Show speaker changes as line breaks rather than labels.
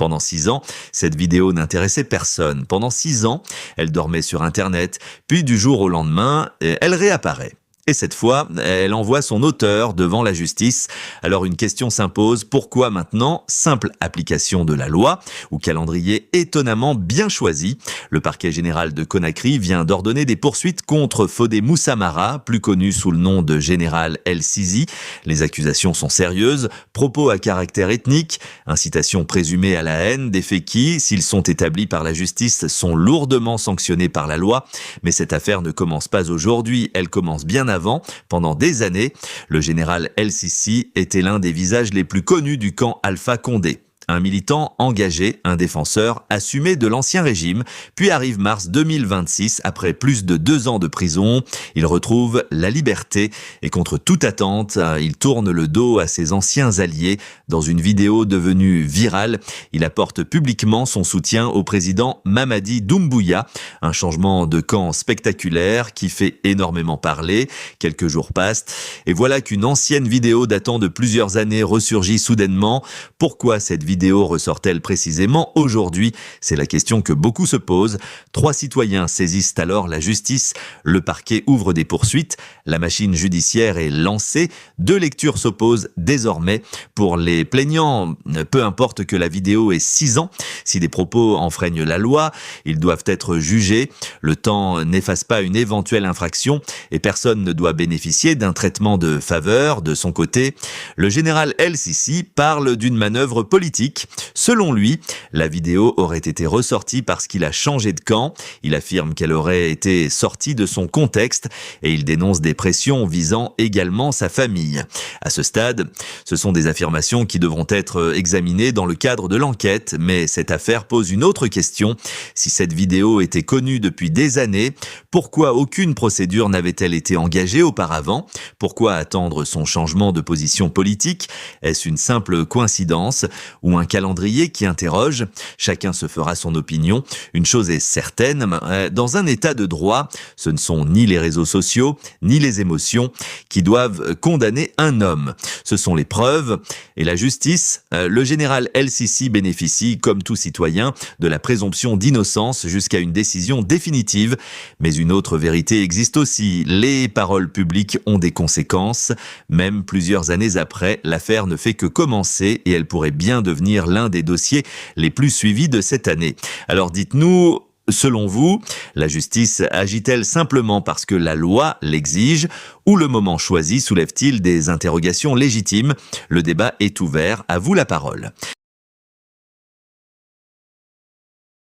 Pendant 6 ans, cette vidéo n'intéressait personne. Pendant 6 ans, elle dormait sur Internet, puis du jour au lendemain, elle réapparaît. Et cette fois, elle envoie son auteur devant la justice. Alors une question s'impose, pourquoi maintenant simple application de la loi ou calendrier étonnamment bien choisi? Le parquet général de Conakry vient d'ordonner des poursuites contre Fodé Moussamara, plus connu sous le nom de général El Sisi. Les accusations sont sérieuses, propos à caractère ethnique, incitation présumée à la haine, des faits qui, s'ils sont établis par la justice, sont lourdement sanctionnés par la loi. Mais cette affaire ne commence pas aujourd'hui, elle commence bien avant. Pendant des années, le général El Sisi était l'un des visages les plus connus du camp Alpha Condé. Un militant engagé, un défenseur assumé de l'ancien régime, puis arrive mars 2026, après plus de 2 ans de prison, il retrouve la liberté et contre toute attente, il tourne le dos à ses anciens alliés. Dans une vidéo devenue virale, il apporte publiquement son soutien au président Mamadi Doumbouya, un changement de camp spectaculaire qui fait énormément parler. Quelques jours passent et voilà qu'une ancienne vidéo datant de plusieurs années ressurgit soudainement. Pourquoi cette vidéo ressort-elle précisément aujourd'hui? C'est la question que beaucoup se posent. 3 citoyens saisissent alors la justice. Le parquet ouvre des poursuites. La machine judiciaire est lancée. 2 lectures s'opposent désormais. Pour les plaignants, peu importe que la vidéo ait 6 ans, si des propos enfreignent la loi, ils doivent être jugés. Le temps n'efface pas une éventuelle infraction et personne ne doit bénéficier d'un traitement de faveur de son côté. Le général El Sisi parle d'une manœuvre politique. Selon lui, la vidéo aurait été ressortie parce qu'il a changé de camp. Il affirme qu'elle aurait été sortie de son contexte et il dénonce des pressions visant également sa famille. À ce stade, ce sont des affirmations qui devront être examinées dans le cadre de l'enquête, mais cette affaire pose une autre question. Si cette vidéo était connue depuis des années, pourquoi aucune procédure n'avait-elle été engagée auparavant? Pourquoi attendre son changement de position politique? Est-ce une simple coïncidence ou un calendrier qui interroge? Chacun se fera son opinion. Une chose est certaine, dans un état de droit, ce ne sont ni les réseaux sociaux, ni les émotions qui doivent condamner un homme. Ce sont les preuves et la justice. Le général El Sisi bénéficie, comme tout citoyen, de la présomption d'innocence jusqu'à une décision définitive. Mais une autre vérité existe aussi. Les paroles publiques ont des conséquences. Même plusieurs années après, l'affaire ne fait que commencer et elle pourrait bien devenir l'un des dossiers les plus suivis de cette année. Alors dites-nous, selon vous, la justice agit-elle simplement parce que la loi l'exige ou le moment choisi soulève-t-il des interrogations légitimes? Le débat est ouvert, à vous la parole.